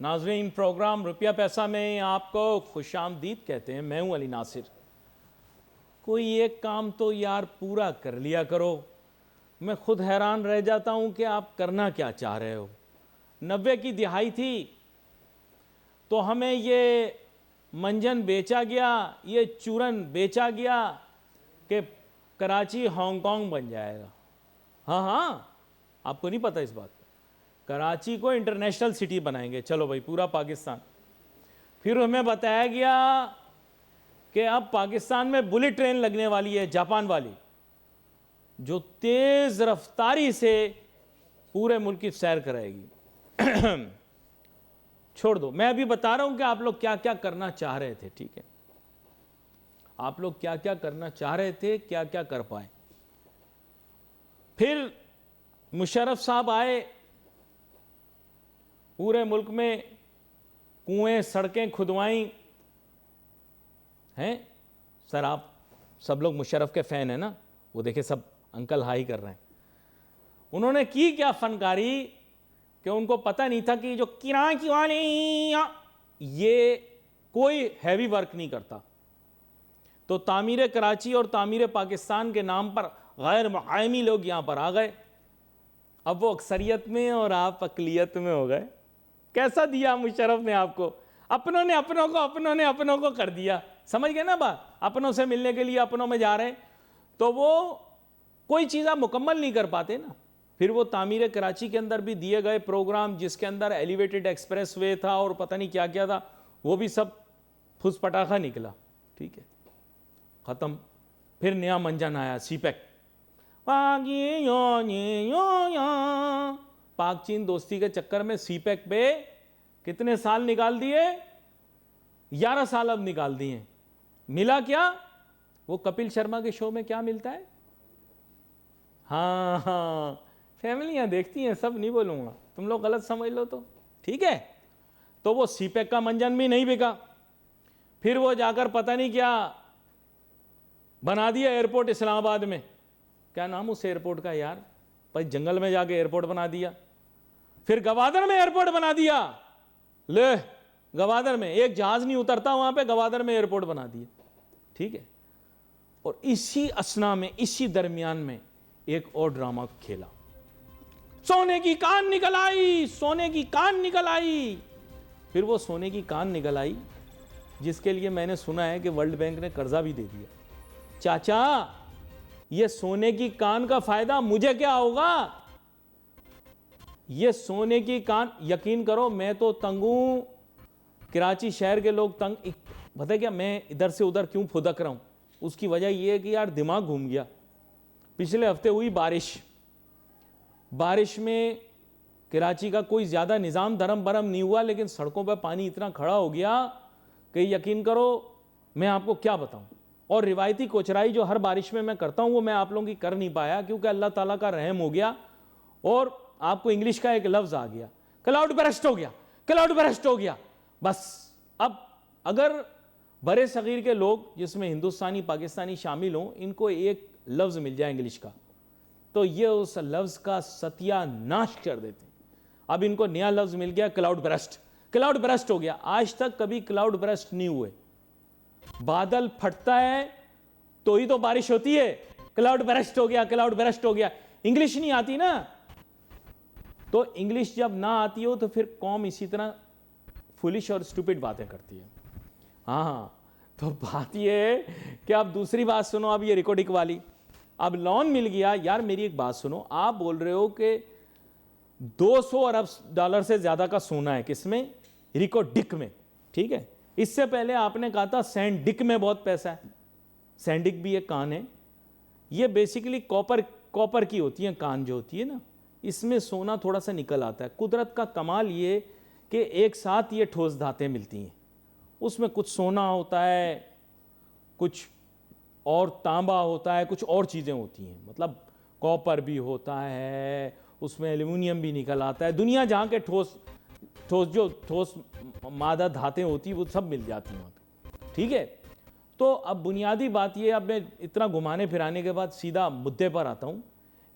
नाज़रीन, प्रोग्राम रुपया पैसा में आपको खुशामदीद कहते हैं। मैं हूं अली नासिर। कोई एक काम तो यार पूरा कर लिया करो। मैं खुद हैरान रह जाता हूं कि आप करना क्या चाह रहे हो। 90 की दिहाई थी तो हमें ये मंजन बेचा गया, ये चूरन बेचा गया कि कराची हांगकांग बन जाएगा। हाँ हाँ, आपको नहीं पता इस बात का। कराची को इंटरनेशनल सिटी बनाएंगे, चलो भाई पूरा पाकिस्तान। फिर हमें बताया गया कि अब पाकिस्तान में बुलेट ट्रेन लगने वाली है, जापान वाली, जो तेज रफ्तारी से पूरे मुल्क की सैर कराएगी। छोड़ दो, मैं अभी बता रहा हूं कि आप लोग क्या क्या करना चाह रहे थे। ठीक है, आप लोग क्या क्या करना चाह रहे थे, क्या क्या कर पाए। फिर मुशर्रफ साहब आए, पूरे मुल्क में कुएं सड़कें खुदवाई हैं। सर आप सब लोग मुशर्रफ के फैन हैं ना, वो देखे सब अंकल हाई कर रहे हैं। उन्होंने की क्या फनकारी कि उनको पता नहीं था कि जो कराची वाले ये कोई हैवी वर्क नहीं करता, तो तामीर कराची और तामीर पाकिस्तान के नाम पर गैर मुकामी लोग यहां पर आ गए। अब वो अक्सरियत में और आप अकलियत में हो गए। कैसा दिया मुशर्रफ ने आपको, अपनों ने अपनों को, अपनों ने अपनों को कर दिया। समझ गए ना बात, अपनों से मिलने के लिए अपनों में जा रहे हैं, तो वो कोई चीज़ आप मुकम्मल नहीं कर पाते ना। फिर वो तामीर कराची के अंदर भी दिए गए प्रोग्राम, जिसके अंदर एलिवेटेड एक्सप्रेस वे था और पता नहीं क्या क्या था, वो भी सब फुस पटाखा निकला। ठीक है, ख़त्म। फिर नया मंजन आया, सीपैक। पाक चीन दोस्ती के चक्कर में सीपैक पे कितने साल निकाल दिए, 11 साल अब निकाल दिए। मिला क्या? वो कपिल शर्मा के शो में क्या मिलता है? हाँ हाँ, फैमिलियां देखती हैं, सब नहीं बोलूंगा, तुम लोग गलत समझ लो तो। ठीक है, तो वो सीपैक का मंजन भी नहीं बिका। फिर वो जाकर पता नहीं क्या बना दिया एयरपोर्ट इस्लामाबाद में। क्या नाम उस एयरपोर्ट का यार, भाई जंगल में जाके एयरपोर्ट बना दिया। फिर गवादर में एयरपोर्ट बना दिया। ले, गवादर में एक जहाज नहीं उतरता वहां पे, गवादर में एयरपोर्ट बना दिया। ठीक है, और इसी असना में, इसी दरमियान में एक और ड्रामा खेला। सोने की कान निकल आई, सोने की कान निकल आई। फिर वो सोने की कान निकल आई जिसके लिए मैंने सुना है कि वर्ल्ड बैंक ने कर्जा भी दे दिया। चाचा, ये सोने की कान का फायदा मुझे क्या होगा? ये सोने की कान, यकीन करो मैं तो तंग हूं, कराची शहर के लोग तंग। पता है क्या, मैं इधर से उधर क्यों फुदक रहा हूं, उसकी वजह यह है कि यार दिमाग घूम गया। पिछले हफ्ते हुई बारिश में कराची का कोई ज़्यादा निज़ाम धर्म बरम नहीं हुआ, लेकिन सड़कों पर पानी इतना खड़ा हो गया कि यकीन करो मैं आपको क्या बताऊं। और रिवायती कोचराई जो हर बारिश में मैं करता हूं, वो मैं आप लोगों की कर नहीं पाया, क्योंकि अल्लाह ताला का रहम हो गया। और आपको इंग्लिश का एक लफ्ज़ आ गया, क्लाउड बरस्ट हो गया, क्लाउड बरस्ट हो गया। बस अब अगर बड़े सगीर के लोग, जिसमें हिंदुस्तानी पाकिस्तानी शामिल हों, इनको एक लफ्ज़ मिल जाए इंग्लिश का, तो ये उस लफ्ज़ का सत्यानाश कर देते हैं। अब इनको नया लफ्ज़ मिल गया, क्लाउड बरस्ट। क्लाउड बरस्ट हो गया। आज तक कभी क्लाउड बरस्ट नहीं हुए। बादल फटता है तो ही तो बारिश होती है। क्लाउड बरस्ट हो गया, क्लाउड बरस्ट हो गया। इंग्लिश नहीं आती ना, तो इंग्लिश जब ना आती हो तो फिर कौम इसी तरह फुलिश और स्टूपिड बातें करती है। हाँ, तो बात ये है कि अब दूसरी बात सुनो, अब ये रिकॉर्डिक वाली। अब लोन मिल गया यार, मेरी एक बात सुनो। आप बोल रहे हो कि 200 अरब डॉलर से ज्यादा का सोना है, किसमें? रिकॉर्डिक में। ठीक है, इससे पहले आपने कहा था सैंडिक में बहुत पैसा है। सैंडिक भी एक कान है, ये बेसिकली कॉपर की होती है कान जो होती है ना, इसमें सोना थोड़ा सा निकल आता है। कुदरत का कमाल ये कि एक साथ ये ठोस धातें मिलती हैं, उसमें कुछ सोना होता है, कुछ और तांबा होता है, कुछ और चीज़ें होती हैं, मतलब कॉपर भी होता है, उसमें एल्युमिनियम भी निकल आता है। दुनिया जहाँ के ठोस मादा धातें होती हैं वो सब मिल जाती हैं वहाँ पे। ठीक है, तो अब बुनियादी बात ये, अब मैं इतना घुमाने फिराने के बाद सीधा मुद्दे पर आता हूँ।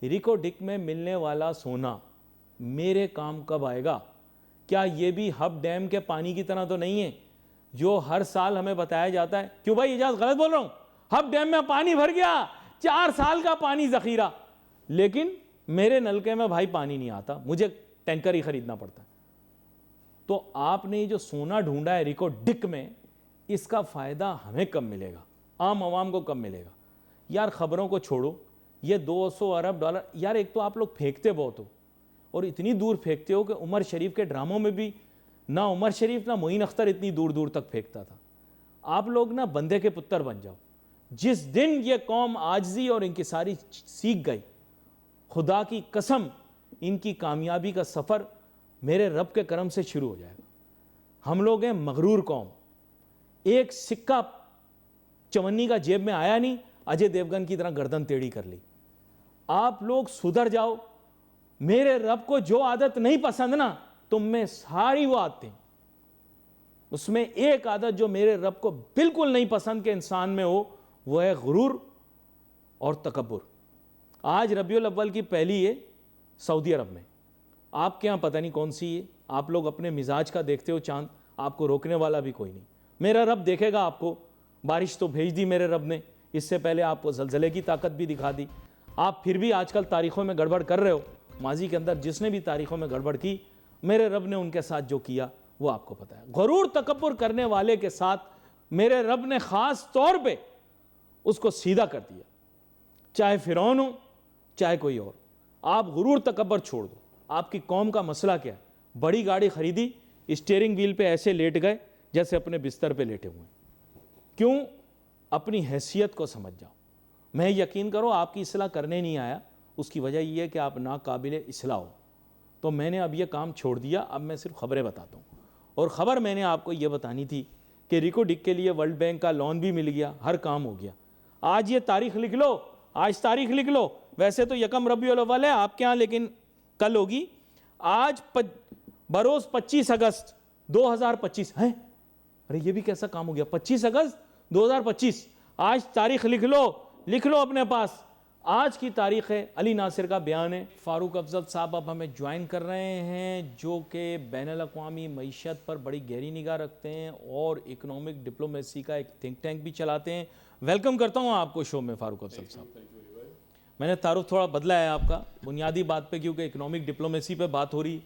रिकॉर्डिक में मिलने वाला सोना मेरे काम कब आएगा? क्या ये भी हब डैम के पानी की तरह तो नहीं है जो हर साल हमें बताया जाता है? क्यों भाई इजाज गलत बोल रहा हूं? हब डैम में पानी भर गया, 4 साल का पानी जखीरा, लेकिन मेरे नलके में भाई पानी नहीं आता, मुझे टैंकर ही खरीदना पड़ता है। तो आपने जो सोना ढूंढा है रिको डिक में, इसका फायदा हमें कब मिलेगा, आम आवाम को कब मिलेगा? यार खबरों को छोड़ो, ये 200 अरब डॉलर, यार एक तो आप लोग फेंकते बहुत हो और इतनी दूर फेंकते हो कि उमर शरीफ के ड्रामों में भी ना उमर शरीफ ना मोइन अख्तर इतनी दूर दूर तक फेंकता था। आप लोग ना बंदे के पुत्र बन जाओ। जिस दिन ये कौम आजिज़ी और इंकिसारी सीख गई, खुदा की कसम इनकी कामयाबी का सफ़र मेरे रब के करम से शुरू हो जाएगा। हम लोग हैं मगरूर कौम, एक सिक्का चवन्नी का जेब में आया नहीं, अजय देवगन की तरह गर्दन टेढ़ी कर ली। आप लोग सुधर जाओ। मेरे रब को जो आदत नहीं पसंद ना तुम में सारी वो आदतें, उसमें एक आदत जो मेरे रब को बिल्कुल नहीं पसंद के इंसान में हो, वो है गुरूर और तकब्बुर। आज रबियुल अव्वल की पहली है सऊदी अरब में, आपके यहाँ पता नहीं कौन सी है। आप लोग अपने मिजाज का देखते हो चांद, आपको रोकने वाला भी कोई नहीं। मेरा रब देखेगा आपको। बारिश तो भेज दी मेरे रब ने, इससे पहले आपको ज़लज़ले की ताकत भी दिखा दी। आप फिर भी आजकल तारीख़ों में गड़बड़ कर रहे हो। माजी के अंदर जिसने भी तारीख़ों में गड़बड़ की, मेरे रब ने उनके साथ जो किया वो आपको पता है। गुरूर तकब्बुर करने वाले के साथ मेरे रब ने ख़ास तौर पे उसको सीधा कर दिया, चाहे फ़िरौन हो चाहे कोई और। आप गुरूर तकब्बुर छोड़ दो। आपकी कौम का मसला क्या है? बड़ी गाड़ी खरीदी, स्टीयरिंग व्हील पे ऐसे लेट गए जैसे अपने बिस्तर पे लेटे हुए हैं। क्यों? अपनी हैसियत को समझ जाओ। मैं यकीन करो आपकी इस्लाह करने नहीं आया, उसकी वजह यह है कि आप नाकाबिले इस्लाह हो। तो मैंने अब यह काम छोड़ दिया, अब मैं सिर्फ खबरें बताता हूँ। और ख़बर मैंने आपको ये बतानी थी कि रिको डिक के लिए वर्ल्ड बैंक का लोन भी मिल गया, हर काम हो गया। आज ये तारीख लिख लो, आज तारीख लिख लो। वैसे तो यकम रबीउल अव्वल है आपके यहाँ, लेकिन कल होगी। आज बरोज़ 25 अगस्त 2025 है। अरे ये भी कैसा काम हो गया, 25 अगस्त 2025। आज तारीख लिख लो अपने पास। आज की तारीख है, अली नासिर का बयान है। फ़ारूक अफजल साहब अब हमें ज्वाइन कर रहे हैं, जो कि बैनुल अक़वामी मईशत पर बड़ी गहरी निगाह रखते हैं और इकनॉमिक डिप्लोमेसी का एक थिंक टैंक भी चलाते हैं। वेलकम करता हूँ आपको शो में फ़ारूक अफजल साहब। मैंने तारुफ थोड़ा बदला है आपका, बुनियादी बात पे, क्योंकि इकनॉमिक डिप्लोमेसी पे बात हो रही।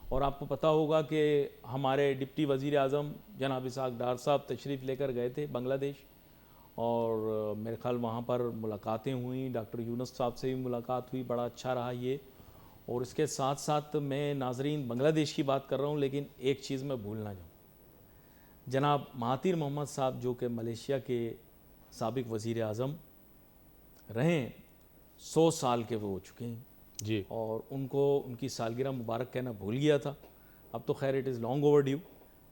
और आपको पता होगा कि हमारे डिप्टी वज़ीर आज़म जनाब इसहाक़ डार साहब तशरीफ़ लेकर गए थे बांग्लादेश, और मेरे ख्याल वहाँ पर मुलाकातें हुई, डॉक्टर यूनुस साहब से भी मुलाकात हुई, बड़ा अच्छा रहा ये। और इसके साथ साथ मैं नाजरीन बांग्लादेश की बात कर रहा हूँ, लेकिन एक चीज़ मैं भूल ना जाऊँ। जनाब महातिर मोहम्मद साहब जो कि मलेशिया के साबिक़ वज़ीर आज़म रहे, 100 साल के वो हो चुके हैं जी, और उनको उनकी सालगिरह मुबारक कहना भूल गया था। अब तो खैर it is long over due,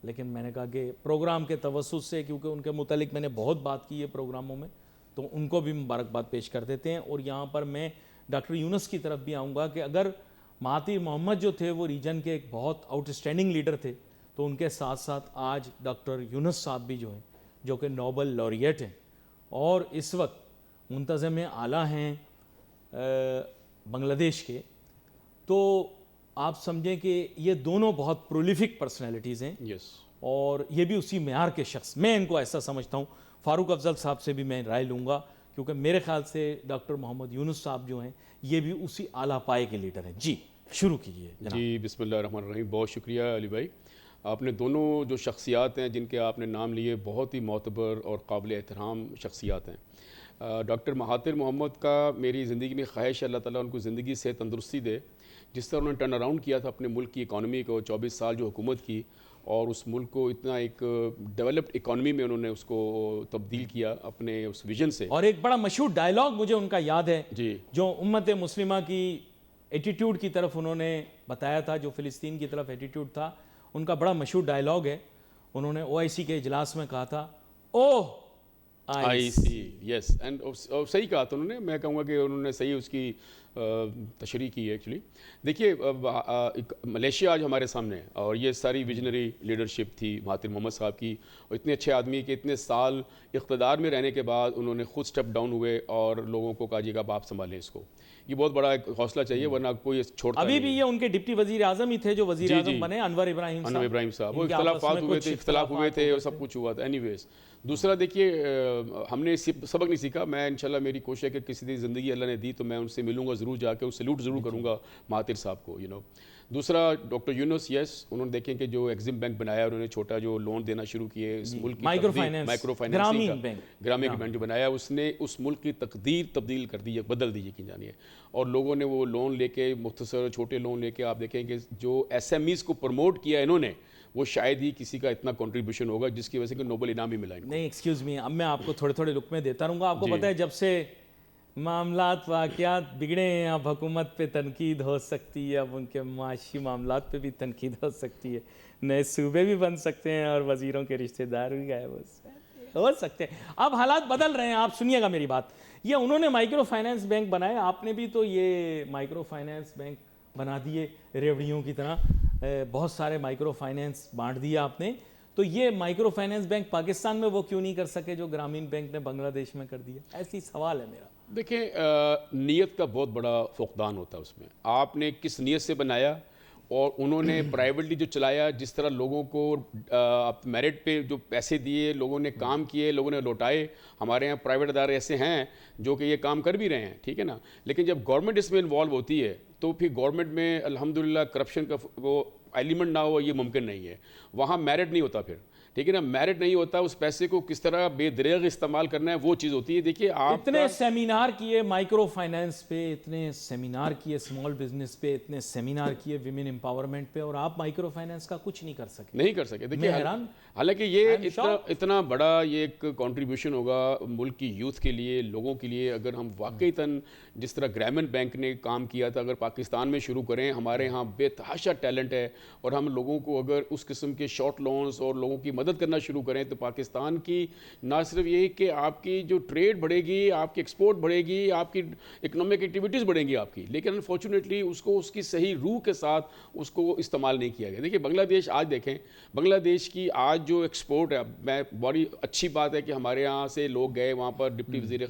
लेकिन मैंने कहा कि प्रोग्राम के तवस्सुत से, क्योंकि उनके मुतालिक मैंने बहुत बात की है प्रोग्रामों में, तो उनको भी मुबारकबाद पेश कर देते हैं। और यहाँ पर मैं डॉक्टर यूनुस की तरफ भी आऊँगा कि अगर महातिर मोहम्मद जो थे वो रीजन के एक बहुत आउटस्टैंडिंग लीडर थे, तो उनके साथ साथ आज डॉक्टर यूनुस साहब भी जो हैं, जो कि नोबल लॉरिएट हैं और इस वक्त मुंतज़म आला हैं बांग्लादेश के, तो आप समझें कि ये दोनों बहुत प्रोलिफिक पर्सनैलिटीज़ हैं। यस, और ये भी उसी मेयार के शख्स, मैं इनको ऐसा समझता हूँ। फ़ारूक अफजल साहब से भी मैं राय लूँगा, क्योंकि मेरे ख्याल से डॉक्टर मोहम्मद यूनुस साहब जो हैं ये भी उसी आला पाए के लीडर हैं। जी शुरू कीजिए जनाब। जी, बिस्मिल्लाहिर्रहमानिर्रहीम। बहुत शुक्रिया अली भाई। आपने दोनों जो शख्सियात हैं जिनके आपने नाम लिए, बहुत ही मोतबर और काबिल एहतराम शख्सियात हैं। डॉक्टर महातिर मोहम्मद का मेरी ज़िंदगी में ख्वाहिश है अल्लाह ताला उनको ज़िंदगी से तंदुरुस्ती दे। जिस तरह उन्होंने टर्न अराउंड किया था अपने मुल्क की इकॉनमी को, 24 साल जो हुकूमत की, और उस मुल्क को इतना एक डेवलप्ड इकॉनमी में उन्होंने उसको तब्दील किया अपने उस विजन से। और एक बड़ा मशहूर डायलॉग मुझे उनका याद है जी, जो उम्मत मुस्लिमा की एटीट्यूड की तरफ उन्होंने बताया था, जो फ़िलिस्तीन की तरफ एटीट्यूड था, उनका बड़ा मशहूर डायलॉग है। उन्होंने OIC के इजलास में कहा था, ओह IC, यस, एंड सही कहा था उन्होंने, मैं कहूँगा कि उन्होंने सही उसकी तशरीह की है एक्चुअली। देखिए मलेशिया आज हमारे सामने है और ये सारी विजनरी लीडरशिप थी महातिर मोहम्मद साहब की, और इतने अच्छे आदमी के इतने साल इक़्तिदार में रहने के बाद उन्होंने खुद स्टेप डाउन हुए और लोगों को कहा जी आप संभालें इसको। ये बहुत बड़ा एक हौसला चाहिए, वरना कोई छोड़ता अभी भी ये उनके डिप्टी वजीर आजम ही थे जो वजीर जी, आजम जी। बने, अनवर इब्राहिम साहब, वो इनके आपस में इख्तलाफ हुए थे और कुछ सब कुछ हुआ था। एनीवेज, दूसरा देखिए हमने सबक नहीं सीखा। मैं इंशाल्लाह मेरी कोशिश है कि किसी दिन ज़िंदगी अल्लाह ने दी तो मैं उनसे मिलूंगा ज़रूर, जाके उस सैल्यूट ज़रूर करूंगा महातिर साहब को, यू नो। दूसरा डॉक्टर यूनुस, यस, उन्होंने देखें कि जो एग्जिम बैंक बनाया उन्होंने, छोटा जो लोन देना शुरू किए इस मुल्क की माइक्रो फाइनेंस ग्रामीण बैंक जो बनाया, उसने उस मुल्क की तकदीर तब्दील कर दी है, बदल दी यकीन जानिए। और लोगों ने वो लोन लेके, मुख्तसर छोटे लोन लेके, आप देखें कि जो SMEs को प्रमोट किया इन्होंने, वो शायद ही किसी का इतना कंट्रीब्यूशन होगा जिसकी वजह से नोबेल इनाम ही मिला इनको। नहीं, एक्सक्यूज मी, अब मैं आपको थोड़े थोड़े लुक में देता रहूँगा। आपको पता है जब से मामलात वाक़यात बिगड़े हैं, अब हुकूमत पे तनकीद हो सकती है, अब उनके माशी मामलात पे भी तनकीद हो सकती है, नए सूबे भी बन सकते हैं और वज़ीरों के रिश्तेदार भी गायब हो सकते हैं। अब हालात बदल रहे हैं। आप सुनिएगा मेरी बात, ये उन्होंने माइक्रो फाइनेंस बैंक बनाए, आपने भी तो ये माइक्रो फाइनेंस बैंक बना दिए रेवड़ियों की तरह, बहुत सारे माइक्रो फाइनेंस बांट दिया आपने। तो ये माइक्रो फाइनेंस बैंक पाकिस्तान में वो क्यों नहीं कर सके जो ग्रामीण बैंक ने बांग्लादेश में कर दिया? ऐसी सवाल है मेरा। देखिए नीयत का बहुत बड़ा फुकदान होता है उसमें। आपने किस नीयत से बनाया, और उन्होंने प्राइवेटली जो चलाया, जिस तरह लोगों को मेरिट पे जो पैसे दिए, लोगों ने काम किए, लोगों ने लौटाए। हमारे यहाँ प्राइवेट अदारे ऐसे हैं जो कि ये काम कर भी रहे हैं, ठीक है ना। लेकिन जब गवर्नमेंट इसमें इन्वॉल्व होती है तो फिर गवर्नमेंट में अल्हम्दुलिल्लाह करप्शन का वो एलिमेंट ना हो, ये मुमकिन नहीं है। वहाँ मेरिट नहीं होता फिर, ठीक है ना, मेरिट नहीं होता। उस पैसे को किस तरह बेदरेग इस्तेमाल करना है, वो चीज़ होती है। देखिए आप इतने सेमिनार किए माइक्रो फाइनेंस पे, इतने सेमिनार किए स्मॉल बिजनेस पे, इतने सेमिनार किए विमेन एम्पावरमेंट पे, और आप माइक्रो फाइनेंस का कुछ नहीं कर सके। नहीं कर सके। देखिए हालांकि ये इतना बड़ा ये एक कंट्रीब्यूशन होगा मुल्क की यूथ के लिए, लोगों के लिए। अगर हम वाकईतन जिस तरह ग्रामीण बैंक ने काम किया था, अगर पाकिस्तान में शुरू करें, हमारे यहाँ बेतहाशा टैलेंट है, और हम लोगों को अगर उस किस्म के शॉर्ट लोन्स और लोगों की मदद करना शुरू करें, तो पाकिस्तान की ना सिर्फ ये कि आपकी जो ट्रेड बढ़ेगी, आपकी एक्सपोर्ट बढ़ेगी, आपकी इकोनॉमिक एक्टिविटीज़ बढ़ेंगी आपकी, लेकिन अनफॉर्चुनेटली उसको उसकी सही रूह के साथ उसको इस्तेमाल नहीं किया गया। देखिए बांग्लादेश आज देखें, बांग्लादेश की आज जो एक्सपोर्ट है, मैं बड़ी अच्छी बात है कि हमारे यहाँ से लोग गए वहाँ पर, डिप्टी वज़ीर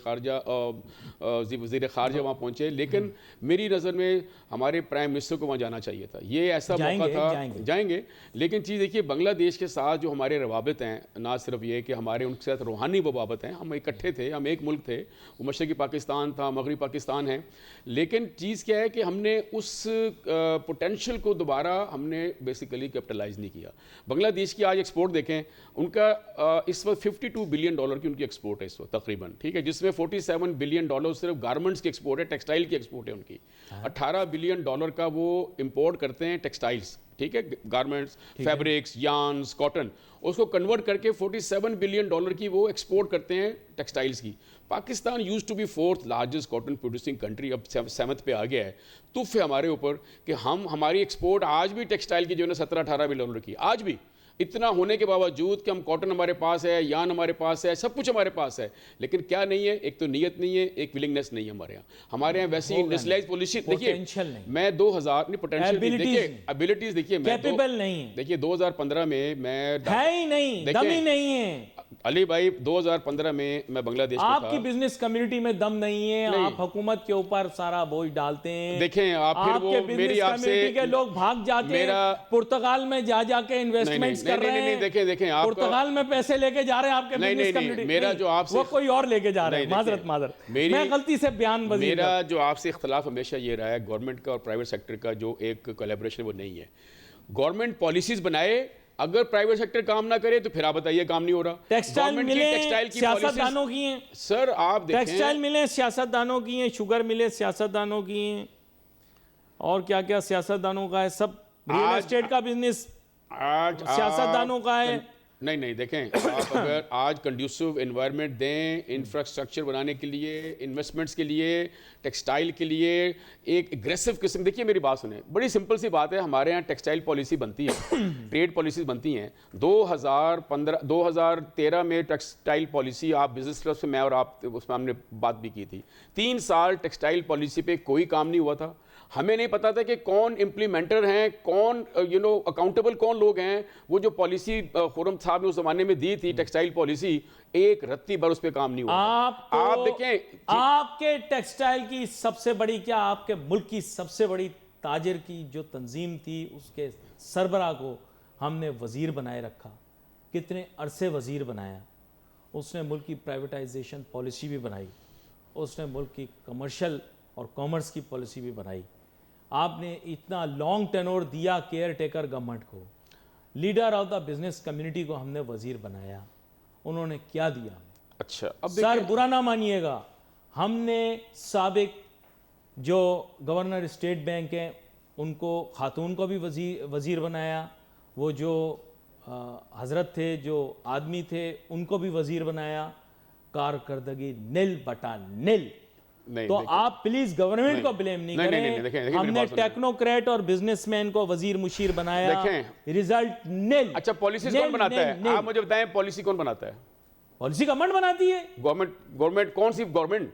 ख़ारजा वहाँ पहुँचे, लेकिन मेरी नज़र में हमारे प्राइम मिनिस्टर को वहाँ जाना चाहिए था। ये ऐसा मौका था, जाएंगे। लेकिन चीज़ देखिए, बांग्लादेश के साथ जो हमारे रवाबित हैं, ना सिर्फ ये कि हमारे उनके साथ रूहानी वबाबत हैं, हम इकट्ठे थे, हम एक मुल्क थे, वो मशरक़ी पाकिस्तान था, मगरबी पाकिस्तान है। लेकिन चीज़ क्या है कि हमने उस पोटेंशियल को दोबारा हमने बेसिकली कैपिटलाइज नहीं किया। बांग्लादेश की आज एक्सपोर्ट देखें, उनका इस वक्त $52 बिलियन की उनकी एक्सपोर्ट है इस वक्त तकरीबन, ठीक है, जिसमें $47 बिलियन सिर्फ गारमेंट्स की एक्सपोर्ट है, टेक्सटाइल की एक्सपोर्ट है उनकी। $18 बिलियन का वो इंपोर्ट करते हैं टेक्सटाइल्स, ठीक है, गारमेंट्स, फैब्रिक्स, यार्न्स, कॉटन, उसको कन्वर्ट करके $47 बिलियन की वो एक्सपोर्ट करते हैं टेक्सटाइल्स की। Pakistan used to be 4th largest cotton producing country, अब 7th पे आ गया है। तुफ है हमारे ऊपर कि हमारी एक्सपोर्ट आज भी टेक्सटाइल की जो है ना $17-18 बिलियन की, आज भी इतना होने के बावजूद कि हम कॉटन हमारे पास है, यान हमारे पास है, सब कुछ हमारे पास है, लेकिन क्या नहीं है, एक तो नीयत नहीं है, एक विलिंगनेस नहीं है हमारे यहाँ वैसे ही इंडस्ट्रियलाइज पॉलिसी। देखिए मैं 2000 नहीं, पोटेंशियल देखिए, एबिलिटीज देखिए, मैं कैपेबल नहीं है। देखिए 2015 में मैं है ही नहीं, दम ही नहीं है। अली भाई 2015 में मैं बांग्लादेश में था। आपकी बिजनेस कम्युनिटी में दम नहीं है, आप हुकूमत के ऊपर सारा बोझ डालते हैं। देखें आप फिर वो मेरी आपसे के लोग भाग जाते हैं, पुर्तगाल में जाके इन्वेस्टमेंट्स कर रहे हैं। देखें आप पुर्तगाल में पैसे लेके जा रहे हैं आपके बिजनेस कम्युनिटी, मेरा जो आपसे वो कोई और लेके जा रहे हैं। माजरत मैं गलती से बयान वजीर, मेरा जो आपसे इख्तलाफ हमेशा ये रहा है, गवर्नमेंट का और प्राइवेट सेक्टर का जो एक कोलैबोरेशन वो नहीं है। गवर्नमेंट पॉलिसीज बनाए, अगर प्राइवेट सेक्टर काम ना करे तो फिर आप बताइए काम नहीं हो रहा। टेक्सटाइल मिले सियासतदानों की हैं सर, आप देखें, टेक्सटाइल मिले सियासतदानों की हैं, शुगर मिले सियासतदानों की हैं, और क्या क्या सियासतदानों का है, सब रियल एस्टेट का बिजनेस आज सियासतदानों का है, नहीं नहीं, देखें आप अगर आज कंड्यूसिव एनवायरनमेंट दें इंफ्रास्ट्रक्चर बनाने के लिए, इन्वेस्टमेंट्स के लिए, टेक्सटाइल के लिए, एक एग्रेसिव किस्म, देखिए मेरी बात सुने, बड़ी सिंपल सी बात है, हमारे यहाँ टेक्सटाइल पॉलिसी बनती है, ट्रेड पॉलिसीज बनती हैं। 2013 में टेक्सटाइल पॉलिसी, आप बिजनेस क्लब से मैं और आप उसमें हमने बात भी की थी, 3 साल टेक्सटाइल पॉलिसी पे कोई काम नहीं हुआ था। हमें नहीं पता था कि कौन इम्प्लीमेंटर हैं, कौन अकाउंटेबल कौन लोग हैं। वो जो पॉलिसी खुर्रम साहब ने उस जमाने में दी थी टेक्सटाइल पॉलिसी, एक रत्ती भर उस पर काम नहीं हुआ। आप देखें, आपके टेक्सटाइल की सबसे बड़ी, क्या आपके मुल्क की सबसे बड़ी ताजिर की जो तंजीम थी, उसके सरबराह को हमने वजीर बनाए रखा। कितने अरसे वजीर बनाया उसने, मुल्क की प्राइवेटाइजेशन पॉलिसी भी बनाई, उसने मुल्क की कमर्शियल और कॉमर्स की पॉलिसी भी बनाई। आपने इतना लॉन्ग टेनोर दिया केयर टेकर गवर्नमेंट को, leader of the business community को हमने वजीर बनाया। उन्होंने क्या दिया? अच्छा, अब सर बुरा ना मानिएगा, हमने साबिक जो गवर्नर स्टेट बैंक हैं उनको, खातून को भी वजीर बनाया। वो जो हजरत थे, जो आदमी थे, उनको भी वजीर बनाया। कारकर्दगी निल बटा निल। नहीं, तो आप प्लीज गवर्नमेंट को ब्लेम नहीं करें। नहीं, देखिए, हमने टेक्नोक्रेट और बिजनेसमैन को वजीर मुशीर बनाया, रिजल्ट निल। अच्छा, पॉलिसी कौन बनाता है? आप मुझे बताएं, पॉलिसी कौन बनाता है? पॉलिसी गवर्नमेंट बनाती है। गवर्नमेंट कौन सी गवर्नमेंट?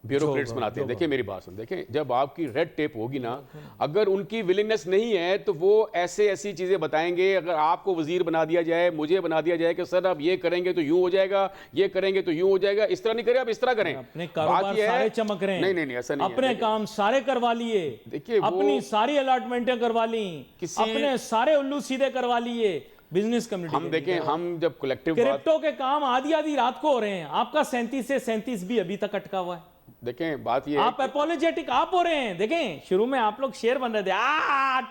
ब्यूरोक्रेट्स बनाते हैं। देखिए मेरी बात सुन, देखें जब आपकी रेड टेप होगी ना, अगर उनकी विलिंगनेस नहीं है तो वो ऐसी चीजें बताएंगे। अगर आपको वजीर बना दिया जाए, मुझे बना दिया जाए कि सर आप ये करेंगे तो यूं हो जाएगा, ये करेंगे तो यूं हो जाएगा, इस तरह नहीं करें, आप इस तरह करें। अपने कारोबार सारे चमक रहे हैं। नहीं, ऐसा नहीं, अपने काम सारे करवा लिए, देखिए अपनी सारी अलॉटमेंटें करवा ली, अपने सारे उल्लू सीधे करवा लिए बिजनेस कम्युनिटी। हम देखें, हम जब कलेक्टिव क्रिप्टो के काम आधी रात को हो रहे हैं, आपका 37 से 37 भी अभी तक अटका हुआ है। देखें बात ये, आप अपोलोजेटिक आप हो रहे हैं। देखें शुरू में आप लोग शेर बन रहे थे,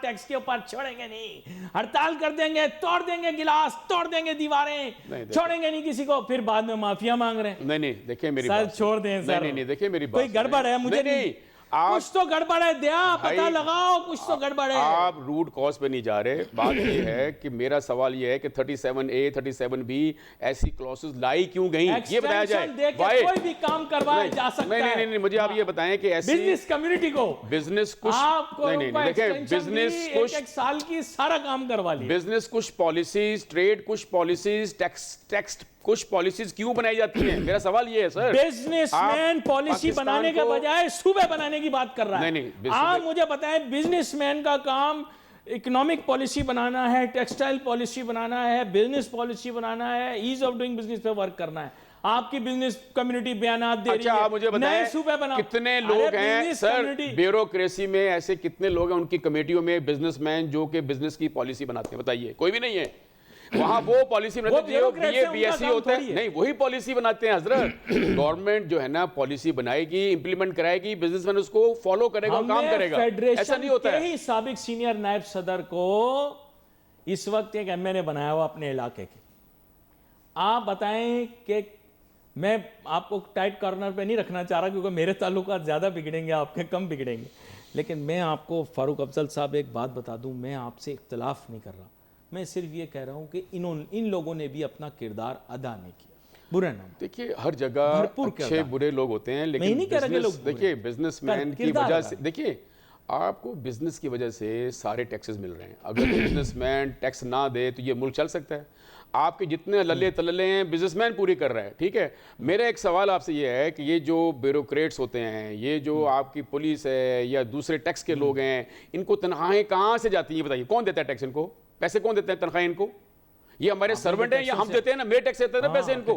टैक्स के ऊपर छोड़ेंगे नहीं, हड़ताल कर देंगे, तोड़ देंगे गिलास, तोड़ देंगे दीवारें, छोड़ेंगे नहीं किसी को। फिर बाद में माफिया मांग रहे हैं। नहीं देखिए मेरी सर बात छोड़ दें सर। नहीं देखिए मेरी बात, कोई गड़बड़ है, मुझे नहीं, कुछ तो गड़बड़ है, पता लगाओ, कुछ तो गड़बड़ है। आप रूट कॉज पे नहीं जा रहे। बात ये है कि मेरा सवाल ये है कि 37A 37B ऐसी क्लॉसेस लाई क्यों गई, ये बताया जाए। कोई भी काम करवाया जा सकता है। नहीं, मुझे आप ये बताएं कि ऐसी बिजनेस कम्युनिटी को, बिजनेस कुछ नहीं देखें, बिजनेस कुछ एक साल की सारा काम करवा लिया। बिजनेस कुछ पॉलिसीज, ट्रेड कुछ पॉलिसीज, टैक्स कुछ पॉलिसीज क्यों बनाई जाती हैं? मेरा सवाल ये है सर। बिजनेसमैन पॉलिसी बनाने के बजाय सूबे बनाने की बात कर रहा है। नहीं, आप मुझे बताएं, बिजनेसमैन का काम इकोनॉमिक पॉलिसी बनाना है, टेक्सटाइल पॉलिसी बनाना है, बिजनेस पॉलिसी बनाना है, ईज ऑफ डूइंग बिजनेस पे वर्क करना है। आपकी बिजनेस कम्युनिटी बयानात दे रही है। आप मुझे बताएं, सूबे बनाओ। कितने लोग हैं सर ब्यूरोक्रेसी में, ऐसे कितने लोग हैं उनकी कमेटियों में बिजनेसमैन जो कि बिजनेस की पॉलिसी बनाते हैं? बताइए, कोई भी नहीं है वहां। वो पॉलिसी बनाते हैं, BSc होता है, नहीं वही पॉलिसी बनाते हैं हजरत। गवर्नमेंट जो है ना पॉलिसी बनाएगी, इंप्लीमेंट कराएगी, बिजनेसमैन उसको फॉलो करेगा, काम करेगा। ऐसा नहीं होता है। साबिक सीनियर नायब सदर को इस वक्त एक MNA बनाया हुआ अपने इलाके के। आप बताएं कि मैं आपको टाइट कॉर्नर पे नहीं रखना चाह रहा, क्योंकि मेरे ताल्लुकात ज्यादा बिगड़ेंगे, आपके कम बिगड़ेंगे। लेकिन मैं आपको फारूक अफजल साहब एक बात बता दूं, मैं आपसे इख्तिलाफ नहीं कर रहा, मैं सिर्फ ये कह रहा हूं कि इन लोगों ने भी अपना किरदार अदा नहीं किया। बुरा ना, देखिए हर जगह अच्छे बुरे लोग होते हैं, लेकिन देखिए बिजनेसमैन की वजह से, देखिए आपको बिजनेस की वजह से सारे टैक्सेस मिल रहे हैं। अगर बिजनेसमैन टैक्स ना दे तो ये मुल्क चल सकता है? आपके जितने लल्ले तल्ले हैं बिजनेसमैन पूरी कर रहा है, ठीक है। मेरा एक सवाल आपसे ये है कि ये जो ब्यूरोक्रेट्स होते हैं, ये जो आपकी पुलिस है या दूसरे टैक्स के लोग हैं, इनको तनख्वाहें कहाँ से जाती हैं? बताइए, कौन देता है टैक्स इनको? पैसे कौन देते हैं, तनख्वाहें इनको? ये हमारे सर्वेंट हैं या हम देते हैं ना? मेरे टैक्स देते हैं ना पैसे इनको।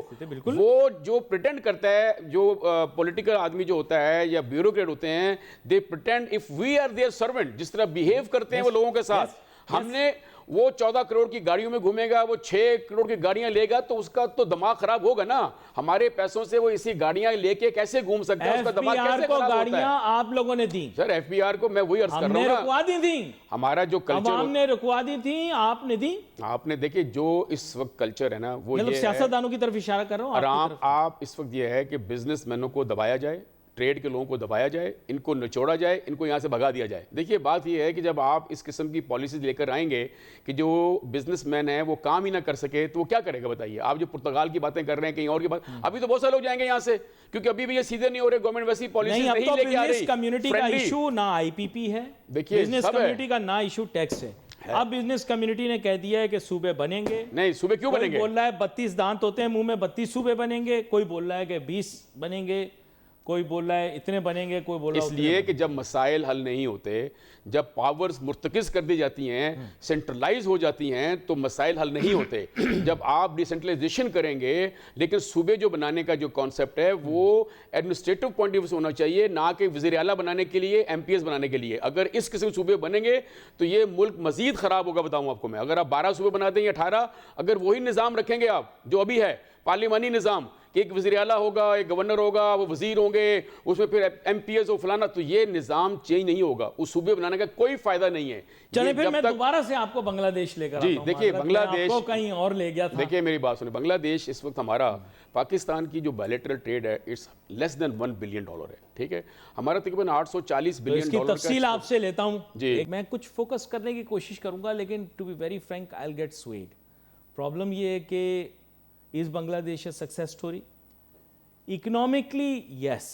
वो जो प्रिटेंड करता है, जो पॉलिटिकल आदमी जो होता है या ब्यूरोक्रेट होते हैं, they pretend if we are their servant, जिस तरह बिहेव करते हैं वो लोगों के साथ। हमने वो 14 करोड़ की गाड़ियों में घूमेगा, वो 6 करोड़ की गाड़ियां लेगा, तो उसका तो दिमाग खराब होगा ना। हमारे पैसों से वो इसी गाड़ियां लेके कैसे घूम सकता है? उसका दिमाग कैसे खराब होता है? आप लोगों ने दी सर, FBR को मैं वही अर्ज कर रहा हूं, रुकवा दी थी। हमारा जो कल्चर, हमने रुकवा दी थी, आपने दी। आपने देखिए जो इस वक्त कल्चर है ना, वो ये सियासतदानों की तरफ इशारा कर रहा हूं। आप इस वक्त ये है कि बिजनेसमैनों को दबाया जाए, ट्रेड के लोगों को दबाया जाए, इनको निचोड़ा जाए, इनको यहाँ से भगा दिया जाए। देखिए बात ये है कि जब आप इस किस्म की पॉलिसीज लेकर आएंगे कि जो बिजनेसमैन है वो काम ही ना कर सके तो वो क्या करेगा बताइए। आप जो पुर्तगाल की बातें कर रहे हैं, कहीं और की बात, अभी तो बहुत सारे लोग जाएंगे यहाँ से, क्योंकि अभी भी ये सीधे नहीं हो रहे, गवर्नमेंट वैसी पॉलिसी नहीं, अब नहीं तो लेके आ रही। बिजनेस कम्युनिटी का इशू ना आईपीपी है, देखिए, बिजनेस सब है। कम्युनिटी का ना इशू टैक्स है। अब बिजनेस कम्युनिटी ने कह दिया है कि सूबे बनेंगे। नहीं, सूबे क्यों कोई बनेंगे? बोल रहा है 32 दांत होते हैं मुंह में, 32 सूबे बनेंगे। कोई बोल रहा है कि 20 बनेंगे, कोई बोल रहा है इतने बनेंगे, कोई बोल रहा है इसलिए कि जब मसाइल हल नहीं होते, जब पावर्स मुर्तकिज कर दी जाती हैं, सेंट्रलाइज हो जाती हैं, तो मसाइल हल नहीं होते। जब आप डिसेंट्रलाइजेशन करेंगे, लेकिन सूबे जो बनाने का जो कॉन्सेप्ट है वो एडमिनिस्ट्रेटिव पॉइंट ऑफ व्यू से होना चाहिए, ना कि वज़ीर आला बनाने के लिए, एमपीएस बनाने के लिए। अगर इस किस्म के सूबे बनेंगे तो ये मुल्क मजीद खराब होगा। बताऊं आपको मैं, अगर आप 12 सूबे बना दें या 18, अगर वही निज़ाम रखेंगे आप जो अभी है, पार्लिमानी निज़ाम कि एक वज़ीर आला होगा, एक गवर्नर होगा, वो वज़ीर होंगे, उसमें फिर एमपीएस और फलाना, तो ये निज़ाम चेंज नहीं होगा। उस सूबे बनाने का कोई फायदा नहीं है। चले फिर मैं दोबारा से आपको बांग्लादेश लेकर आता हूं। देखिए, बांग्लादेश आपको कहीं और ले गया था। देखिए मेरी बात सुनिए, बांग्लादेश इस वक्त हमारा पाकिस्तान की जो बायलैटरल ट्रेड है इट्स लेस देन $1 बिलियन है, ठीक है। हमारा तकरीबन 840 बिलियन इसकी तफसील आपसे लेता हूं जी। मैं कुछ फोकस करने की कोशिश करूंगा, लेकिन to be very frank I will get swayed. Problem ये है कि is Bangladesh a success story? Economically, yes.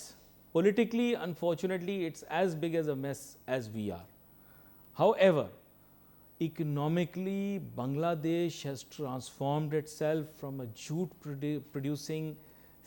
Politically, unfortunately, it's as big as a mess as we are. However, economically, Bangladesh has transformed itself from a jute producing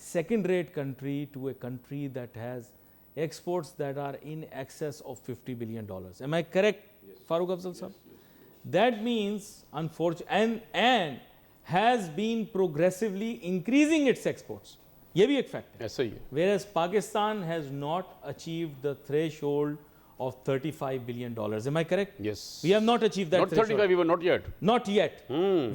second-rate country to a country that has exports that are in excess of $50 billion. Am I correct, yes. Farooq Afzal sir? Yes. That means, unfortunately, and has been progressively increasing its exports. ये भी एक fact है। ऐसा ही है। Whereas Pakistan has not achieved the threshold of $35 billion. Am I correct? Yes. We have not achieved that Not threshold. 35, we were not yet. Not yet.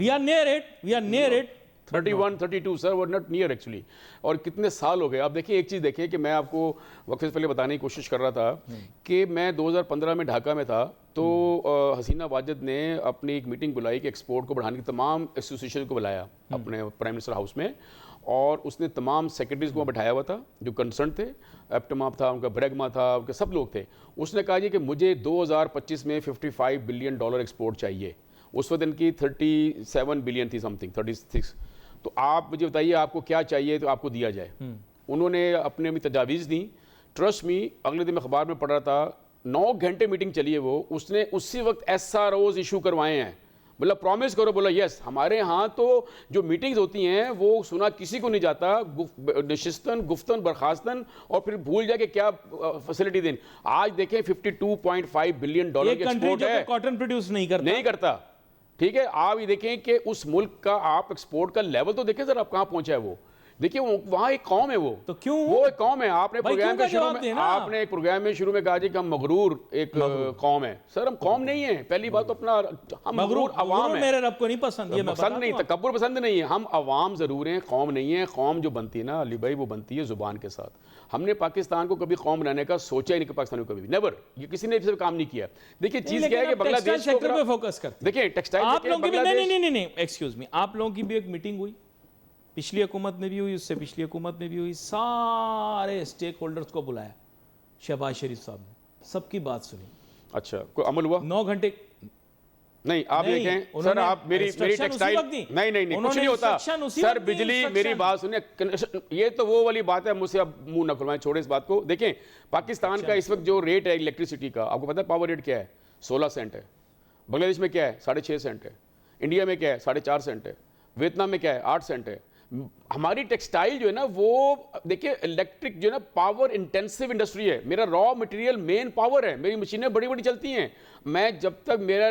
We are near it. We are near it. 31, 32 sir, वो not near actually. और कितने साल हो गए। आप देखिए, एक चीज़ देखिए कि मैं आपको वक्त से पहले बताने की कोशिश कर रहा था कि मैं 2015 में ढाका में था, तो हसीना वाजिद ने अपनी एक मीटिंग बुलाई कि एक्सपोर्ट को बढ़ाने की तमाम एसोसिएशन को बुलाया अपने प्राइम मिनिस्टर हाउस में, और उसने तमाम सेक्रेटरीज को बैठाया हुआ था जो कंसर्न थे। एप्टमाप था, उनका ब्रेगमा था, उनके सब लोग थे। उसने कहा जी कि मुझे 2025 में $55 बिलियन एक्सपोर्ट चाहिए। उस वक्त इनकी 37 बिलियन थी, समथिंग 36। तो आप मुझे बताइए आपको क्या चाहिए तो आपको दिया जाए। उन्होंने अपने भी तजावीज़ दी। ट्रस्ट मी, अगले दिन मैं अखबार में पढ़ रहा था, 9 घंटे मीटिंग चली है वो। उसने उसी वक्त SROs इशू करवाए हैं। बोला प्रॉमिस करो, बोला यस। हमारे यहाँ तो जो मीटिंग्स होती हैं वो सुना किसी को नहीं जाता, नशिस्तन गुफ्तन बर्खास्तन, और फिर भूल जाके क्या फैसिलिटी दें। आज देखें $52.5 बिलियन की एक्सपोर्ट है। कॉटन प्रोड्यूस नहीं करता, ठीक है। आप ये देखें कि उस मुल्क का आप एक्सपोर्ट का लेवल तो देखें सर, आप कहाँ पहुंचा है वो। देखिए वहाँ एक कौम है वो, तो क्यों वो एक कौम है। आपने प्रोग्राम के शुरू में आपने एक प्रोग्राम में शुरू में कहा कि हम मगरूर एक कौम है। सर हम कौम नहीं है, पहली बात तो अपना हम मगरूर अवाम है। मेरे रब को नहीं पसंद, ये पसंद नहीं, तकब्बुर पसंद नहीं है। हम अवाम जरूर हैं, कौम नहीं है। कौम जो बनती है ना अली भाई, वो बनती है जुबान के साथ। हमने पाकिस्तान को कभी कौम बनाने का सोचा ही नहीं, पाकिस्तान को कभी नेवर, ये किसी ने इस काम नहीं किया। देखिए चीज क्या है कि बांग्लादेश सेक्टर पे फोकस करते। देखिए टेक्सटाइल आप लोगों की नहीं एक्सक्यूज मी, आप लोगों की भी एक मीटिंग हुई, पिछली हुकूमत में भी हुई, उससे पिछली हुकूमत में भी हुई। सारे स्टेक होल्डर्स को बुलाया शहबाज शरीफ साहब ने, सबकी बात सुनी। अच्छा, कोई अमल हुआ? 9 घंटे नहीं। आप देखें सर, आप मेरी टेक्सटाइल नहीं कुछ नहीं होता सर। बिजली, मेरी बात सुनिए, ये तो वो वाली बात है, मुझसे अब मुंह न खुलवाएं, छोड़े इस बात को। देखें पाकिस्तान का इस वक्त जो रेट है इलेक्ट्रिसिटी का, आपको पता है पावर रेट क्या है? 16 सेंट है। बांग्लादेश में क्या है? 6.5 सेंट है। इंडिया में क्या है? 4.5 सेंट है। वियतनाम में क्या है? 8 सेंट है। हमारी टेक्सटाइल जो है ना, वो देखिए इलेक्ट्रिक जो है ना, पावर इंटेंसिव इंडस्ट्री है। मेरा रॉ मटेरियल मेन पावर है, मेरी मशीनें बड़ी बड़ी चलती हैं। मैं जब तक मेरा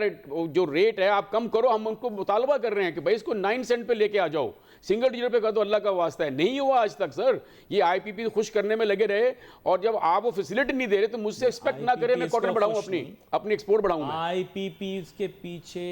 जो रेट है आप कम करो, हम उनको मुतालबा कर रहे हैं कि भाई इसको 9 सेंट पे लेके आ जाओ, सिंगल डिजिट पे कर दो, अल्लाह का वास्ता है। नहीं हुआ आज तक सर। ये IPP खुश करने में लगे रहे, और जब आप वो फैसिलिटी नहीं दे रहे तो मुझसे एक्सपेक्ट ना करें मैं कॉटन बढ़ाऊं, अपनी एक्सपोर्ट बढ़ाऊं। IPP के पीछे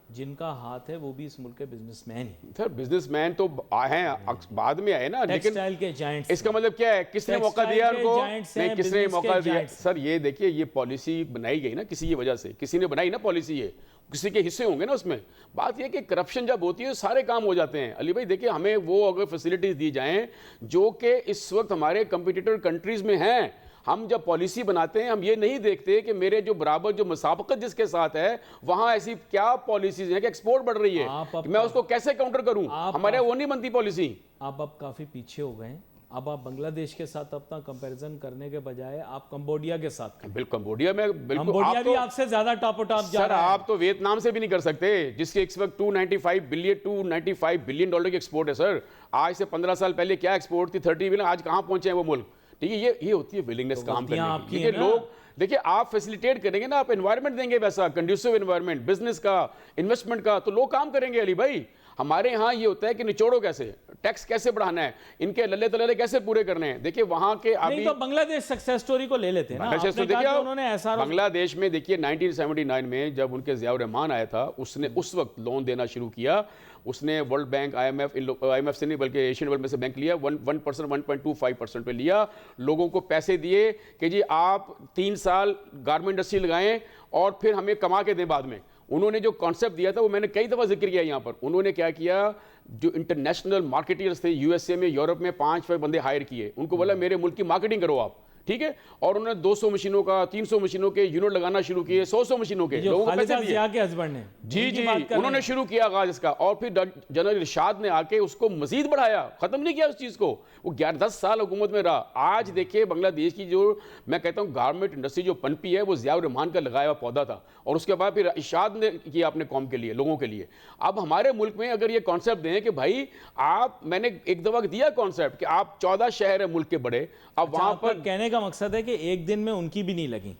जिनका हाथ है वो भी इस मुल्क के बिजनेसमैन ही, सर बिजनेसमैन तो हैं, बाद में आए ना, लेकिन टेक्सटाइल के जायंट्स। इसका मतलब क्या है, किसने मौका टेक्सटाइल दिया के उनको? giants नहीं, हैं, किसने business मौका के दिया? giants। सर ये देखिए, ये पॉलिसी बनाई गई ना किसी की वजह से, किसी ने बनाई ना पॉलिसी, ये किसी के हिस्से होंगे ना उसमें। बात यह कि करप्शन जब होती है सारे काम हो जाते हैं। अली भाई देखिए, हमें वो अगर फैसिलिटीज दी जाएं जो कि इस वक्त हमारे कंपिटिटर कंट्रीज में हैं, हम जब पॉलिसी बनाते हैं हम ये नहीं देखते कि मेरे जो बराबर जो मुसाबकत जिसके साथ है वहां ऐसी क्या पॉलिसीज हैं कि एक्सपोर्ट बढ़ रही है, कि मैं उसको कैसे काउंटर करूं? हमारे वो नहीं बनती पॉलिसी। आप अब काफी पीछे हो गए। अब आप बांग्लादेश के साथ अपना कंपैरिजन करने के बजाय आप कंबोडिया के साथ करें। बिल्कुल कंबोडिया में, बिल्कुल कंबोडिया भी तो, आपसे ज्यादा टॉप जा सर रहा है। आप तो वियतनाम से भी नहीं कर सकते जिसके इस वक्त 295 बिलियन डॉलर की एक्सपोर्ट है। सर आज से 15 साल पहले क्या एक्सपोर्ट थी? 30 बिलियन। आज कहां पहुंचे हैं वो मुल्क? ठीक है, ये होती है विलिंगनेस काम करने की। देखिए लोग, देखिए आप फैसिलिटेट करेंगे ना, आप एनवायरनमेंट देंगे वैसा कंड्यूसिव एनवायरनमेंट बिजनेस का, इन्वेस्टमेंट का, तो लोग काम करेंगे। अली भाई हमारे यहाँ ये होता है कि निचोड़ो कैसे, टैक्स कैसे बढ़ाना है, इनके लल्ले तल्ले कैसे पूरे करने हैं। देखिए वहां के अभी तो बांग्लादेश सक्सेस स्टोरी को ले लेते हैं ना। आपने कहा कि उन्होंने ऐसा बांग्लादेश में देखिए 1979 में जब उनके ज़ियाउर रहमान आया था, उसने उस वक्त लोन देना शुरू किया। उसने वर्ल्ड बैंक, IMF से नहीं बल्कि एशियन वर्ल्ड में से बैंक लिया, 1% 1.25% पे लिया, लोगों को पैसे दिए कि जी आप 3 साल गारमेंट इंडस्ट्री लगाएं और फिर हमें कमा के दें बाद में। उन्होंने जो कॉन्सेप्ट दिया था वो मैंने कई दफ़ा जिक्र किया यहाँ पर। उन्होंने क्या किया, जो इंटरनेशनल मार्केटर्स थे यूएसए में, यूरोप में 5 बंदे हायर किए, उनको बोला मेरे मुल्क की मार्केटिंग करो आप, ठीक है। और उन्होंने 200 मशीनों का, 300 मशीनों के यूनिट लगाना शुरू किए, 100 मशीनों के, लोगों को पैसे दिए। के हस्बैंड ने जी उन्होंने शुरू किया आगाज इसका, और फिर जनरल इरशाद ने आके उसको मजीद बढ़ाया, खत्म नहीं किया उस चीज को। वो 11-10 साल हुकूमत में रहा। आज देखिए बांग्लादेश की जो मैं कहता हूँ गारमेंट इंडस्ट्री जो पनपी है, वो ज़ियाउर रहमान का लगाया हुआ पौधा था, और उसके बाद फिर इरशाद ने किया अपने कौम के लिए, लोगों के लिए। अब हमारे मुल्क में अगर ये कॉन्सेप्ट दें कि भाई आप, मैंने एक दफा दिया कॉन्सेप्ट कि आप 14 शहर है मुल्क के बड़े, अब वहां पर कहने का मकसद है कि एक दिन में उनकी भी नहीं लगी,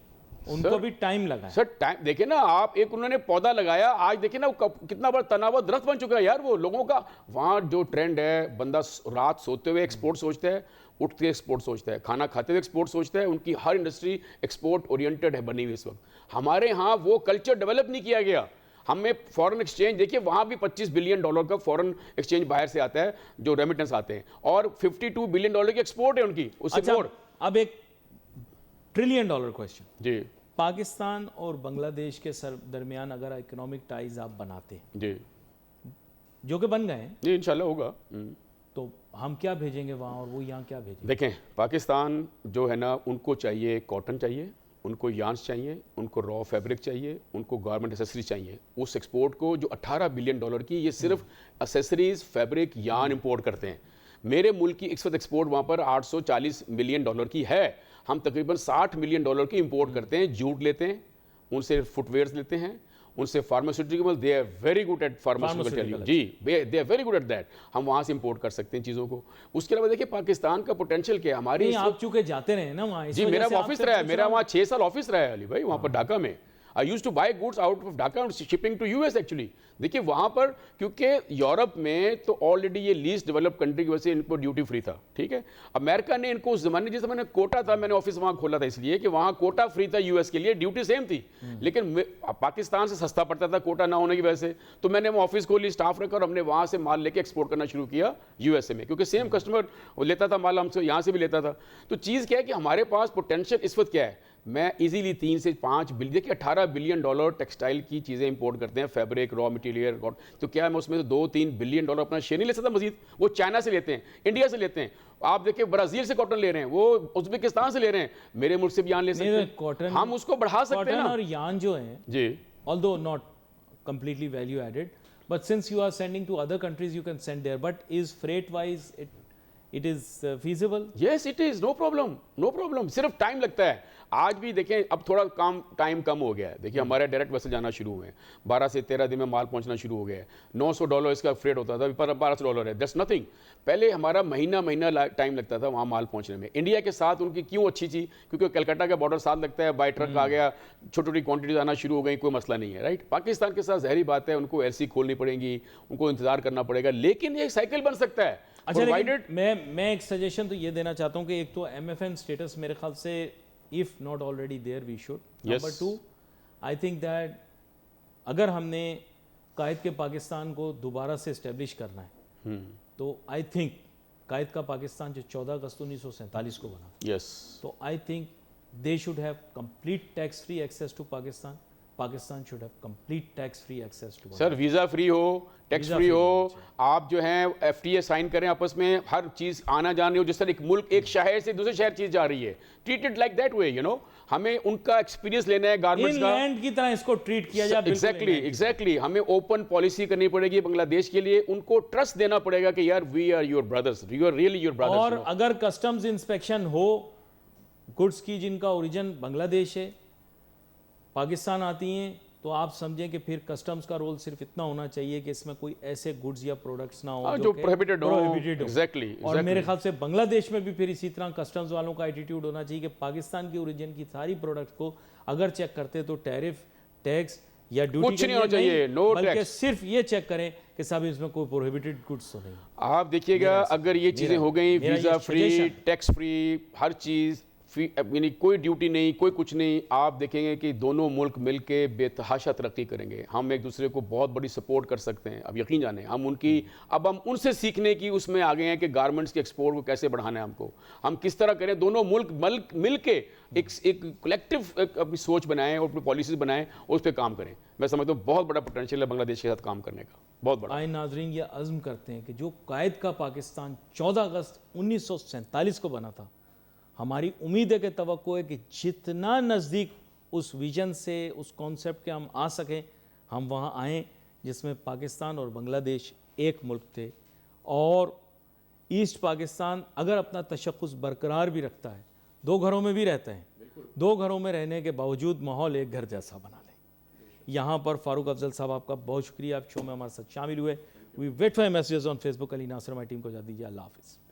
उनको भी टाइम लगा। सर टाइम देखिए ना, आप एक उन्होंने पौधा लगाया, आज देखिए ना कितना बड़ा तनाव दरख्त बन चुका है यार वो लोगों का। वहां जो ट्रेंड है, बंदा रात सोते हुए एक्सपोर्ट सोचता है, उठ के एक्सपोर्ट सोचता है, खाना खाते हुए एक्सपोर्ट सोचता है। उनकी हर इंडस्ट्री एक्सपोर्ट ओरिएंटेड है बनी हुई इस वक्त। हमारे यहाँ वो कल्चर डेवलप नहीं किया गया। हमें फॉरेन एक्सचेंज देखिए, वहां भी $25 बिलियन का फॉरेन एक्सचेंज बाहर से आता है, जो रेमिटेंस आते हैं, और $52 बिलियन की एक्सपोर्ट है उनकी, उससे मोर। अब एक $1 ट्रिलियन क्वेश्चन जी, पाकिस्तान और बांग्लादेश के दरमियान अगर इकोनॉमिक टाइज आप बनाते जी, जो कि बन गए हैं जी, इंशाल्लाह होगा, तो हम क्या भेजेंगे वहाँ और वो यहाँ क्या भेजेंगे? देखें पाकिस्तान जो है ना, उनको चाहिए कॉटन चाहिए, उनको यार्न्स चाहिए, उनको रॉ फैब्रिक चाहिए, उनको गारमेंट एसेसरीज चाहिए। उस एक्सपोर्ट को जो $18 बिलियन की, ये सिर्फ एसेसरीज, फैब्रिक, यार्न इंपोर्ट करते हैं। मेरे मुल्क की इस वक्त एक्सपोर्ट वहाँ पर $840 मिलियन की है। हम तकरीबन $60 मिलियन की इंपोर्ट करते हैं। जूट लेते हैं, उनसे फुटवेयर्स लेते हैं, उनसे pharmaceutical, they are very good at pharmaceutical, जी they are very good at that. हम वहाँ से इंपोर्ट कर सकते हैं चीज़ों को। उसके अलावा देखिए पाकिस्तान का पोटेंशियल क्या है हमारी। आप चूंकि जाते रहे ना वहाँ, जी मेरा ऑफिस रहा है, मेरा वहाँ 6 साल ऑफिस रहा है अली भाई, वहाँ पर ढाका में। I used to buy goods out of Dhaka and shipping to US actually। देखिए वहाँ पर क्योंकि यूरोप में तो ऑलरेडी ये लीस्ट डेवलप्ड कंट्री की वजह से इनको ड्यूटी फ्री था, ठीक है। अमेरिका ने इनको उस जमाने, जिस मैंने कोटा था, मैंने ऑफिस वहाँ खोला था इसलिए कि वहाँ कोटा फ्री था, यूएस के लिए ड्यूटी सेम थी, लेकिन पाकिस्तान से सस्ता पड़ता था कोटा ना होने की वजह से। तो मैंने वो ऑफिस खोली, स्टाफ रखा, और हमने वहाँ से माल लेके एक्सपोर्ट करना शुरू किया यूएसए में, क्योंकि सेम कस्टमर लेता था माल हमसे, यहाँ से भी लेता था। तो चीज़ क्या है कि हमारे पास पोटेंशियल इस वक्त क्या है, मैं इजीली 3 से 5 बिलियन, देखिए $18 बिलियन टेक्सटाइल की चीज़ें इंपोर्ट करते हैं, फैब्रिक, रॉ मटेरियल, तो क्या मैं उसमें 2-3 बिलियन डॉलर अपना शेयर नहीं ले सकता मजीद? वो चाइना से लेते हैं, इंडिया से लेते हैं, आप देखिए ब्राजील से कॉटन ले रहे हैं, वो उज्बेकिस्तान से ले रहे हैं, मेरे मुल्क से भी यान ले सकते हैं, कॉटन हम उसको बढ़ा सकते हैं ना। और यान जो है जी, although not completely value added, but since you are sending to other countries you can send there, but is freight wise it is feasible? Yes it is, no problem, no problem, सिर्फ time लगता है। आज भी देखें अब थोड़ा time कम हो गया है। देखिए हमारे डायरेक्ट वेसल जाना शुरू हुए हैं, 12 से 13 दिन में माल पहुंचना शुरू हो गया है। $900 इसका फ्रेट होता था, पर $1200 है, दैट्स नथिंग। पहले हमारा महीना टाइम लगता था वहाँ माल पहुँचने में। इंडिया के साथ उनकी क्यों अच्छी चीज़, क्योंकि कलकत्ता का बॉर्डर साथ लगता है, बाई ट्रक आ गया, छोटी छोटी क्वान्टिटीज आना शुरू हो गई, कोई मसला नहीं है, राइट। पाकिस्तान के साथ जहरी बात है, उनको एलसी खोलनी पड़ेगी, उनको इंतजार करना पड़ेगा, लेकिन ये साइकिल बन सकता है। अच्छा, लेकिन मैं एक सजेशन तो ये देना चाहता हूँ कि एक तो MFN स्टेटस मेरे ख्याल से if not already there we should. Number 2 I think that अगर हमने कायद के पाकिस्तान को दोबारा से इस्टेब्लिश करना है, तो आई थिंक कायद का पाकिस्तान जो 14 अगस्त 1947 को बना, यस, तो I think they should have complete tax free access to Pakistan, Pakistan should have complete tax free access to. Sir visa free हो, टैक्स वीज़ा फ्री फ्री हो, होना चाहिए। आप जो है FTA साइन करें आपस में, हर चीज़ आना जाने हो, जिस तरह एक मुल्क एक शहर से दूसरे शहर चीज़ जा रही है, treated like that way, you know, हमें उनका एक्सपीरियंस लेना है गारमेंट्स का। इंग्लैंड की तरह इसको ट्रीट किया जाए। एग्जैक्टली हमें ओपन पॉलिसी करनी पड़ेगी बांग्लादेश के लिए, उनको ट्रस्ट देना पड़ेगा कि यार we are your brothers, you are really your brothers. और अगर कस्टम्स इंस्पेक्शन हो गुड्स की जिनका ओरिजिन बांग्लादेश है, पाकिस्तान आती हैं, तो आप समझें कि फिर कस्टम्स का रोल सिर्फ इतना होना चाहिए कि इसमें कोई ऐसे गुड्स या प्रोडक्ट्स ना हो जो प्रोहिबिटेड हो। prohibited हो। एग्जैक्टली और मेरे ख्याल से बांग्लादेश में भी फिर इसी तरह कस्टम्स वालों का एटीट्यूड होना चाहिए कि पाकिस्तान की ओरिजिन की सारी प्रोडक्ट्स को अगर चेक करते तो टैरिफ, टैक्स या ड्यूटी कुछ नहीं होना चाहिए, no बल्कि tax। सिर्फ ये चेक करें कि साहब इसमें कोई प्रोहिबिटेड गुड्स तो नहीं। आप देखिएगा अगर ये चीज़ें हो गई, मेरा ये visa free, suggestion। Tax free, हर चीज़ यानी कोई ड्यूटी नहीं, कोई कुछ नहीं, आप देखेंगे कि दोनों मुल्क मिलके बेतहाशा तरक्की करेंगे। हम एक दूसरे को बहुत बड़ी सपोर्ट कर सकते हैं। अब यकीन जाने हम उनसे सीखने की उसमें आ गए हैं कि गारमेंट्स के एक्सपोर्ट को कैसे बढ़ाना है हमको, हम किस तरह करें, दोनों मुल्क मिल के एक कलेक्टिव अपनी सोच बनाएं और अपनी पॉलिसीज बनाएं और उस पर काम करें। मैं समझता हूँ बहुत बड़ा पोटेंशियल है बांग्लादेश के साथ काम करने का, बहुत बड़ा। आए नाजरीन, ये अज़्म करते हैं कि जो कायद का पाकिस्तान 14 अगस्त 1947 को बना था, हमारी उम्मीद है कि तवक्को है कि जितना नज़दीक उस विजन से, उस कॉन्सेप्ट के हम आ सकें, हम वहाँ आएँ जिसमें पाकिस्तान और बांग्लादेश एक मुल्क थे। और ईस्ट पाकिस्तान अगर अपना तशख़्ख़ुस बरकरार भी रखता है, दो घरों में भी रहते हैं, दो घरों में रहने के बावजूद माहौल एक घर जैसा बना लें। यहाँ पर फ़ारूक अफजल साहब आपका बहुत शुक्रिया, आप शो में हमारे साथ शामिल हुए। We wait for messages on Facebook. Ali Nasir, हमारी टीम को इजाज़त दीजिए। अल्लाह हाफ़िज़।